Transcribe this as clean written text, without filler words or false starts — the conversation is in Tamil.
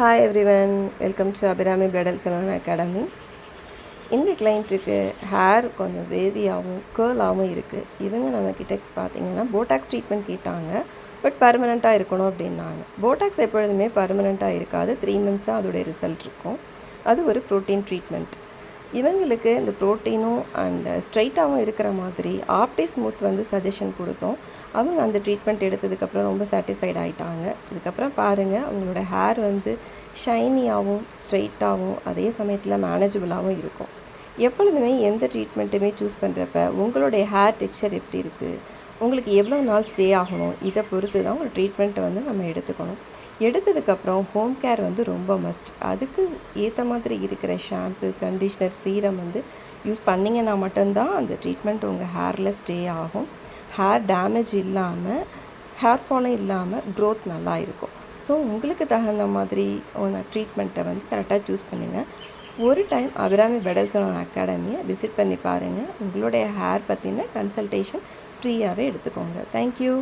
Hi everyone, welcome to Abirami bridal salon academy. இந்த கிளைண்ட்டுக்கு ஹேர் கொஞ்சம் வேவியாகவும் கேர்லாகவும் இருக்குது. இவங்க நம்மக்கிட்ட பார்த்தீங்கன்னா போட்டாக்ஸ் ட்ரீட்மெண்ட் கேட்டாங்க. பட் பர்மனெண்ட்டாக இருக்கணும் அப்படின்னாங்க. போட்டாக்ஸ் எப்பொழுதுமே பர்மனெண்ட்டாக இருக்காது. 3 months தான் அதோடைய ரிசல்ட் இருக்கும். அது ஒரு ப்ரோட்டீன் ட்ரீட்மெண்ட். இவங்களுக்கு இந்த ப்ரோட்டீனும் அண்ட் ஸ்ட்ரைட்டாகவும் இருக்கிற மாதிரி ஆப்டி ஸ்மூத் சஜஷன் கொடுத்தோம். அவங்க அந்த ட்ரீட்மெண்ட் எடுத்ததுக்கப்புறம் ரொம்ப சாட்டிஸ்ஃபைட் ஆகிட்டாங்க. இதுக்கப்புறம் பாருங்கள், அவங்களோட ஹேர் ஷைனியாகவும் ஸ்ட்ரைட்டாகவும் அதே சமயத்தில் மேனேஜபிளாகவும் இருக்கும். எப்பொழுதுமே எந்த ட்ரீட்மெண்ட்டுமே சூஸ் பண்ணுறப்ப உங்களுடைய ஹேர் டெக்ஸ்சர் எப்படி இருக்குது, உங்களுக்கு எவ்வளோ நாள் ஸ்டே ஆகணும், இதை பொறுத்து தான் ஒரு ட்ரீட்மெண்ட்டை நம்ம எடுத்துக்கணும். எடுத்ததுக்கப்புறம் ஹோம் கேர் ரொம்ப மஸ்ட். அதுக்கு ஏற்ற மாதிரி இருக்கிற ஷாம்பு, கண்டிஷ்னர், சீரம் யூஸ் பண்ணிங்கன்னா மட்டும்தான் அந்த ட்ரீட்மெண்ட் உங்கள் ஹேரில் ஸ்டே ஆகும். ஹேர் டேமேஜ் இல்லாமல், ஹேர் ஃபாலும் இல்லாமல் க்ரோத் நல்லா இருக்கும். ஸோ உங்களுக்கு தகுந்த மாதிரி ட்ரீட்மெண்ட்டை கரெக்டாக சூஸ் பண்ணுங்கள். ஒரு டைம் அபிராமி பிரைடல் சலூன் அகாடமியை விசிட் பண்ணி பாருங்கள். உங்களுடைய ஹேர் பற்றின கன்சல்டேஷன் ஃப்ரீயாகவே எடுத்துக்கோங்க. தேங்க்யூ.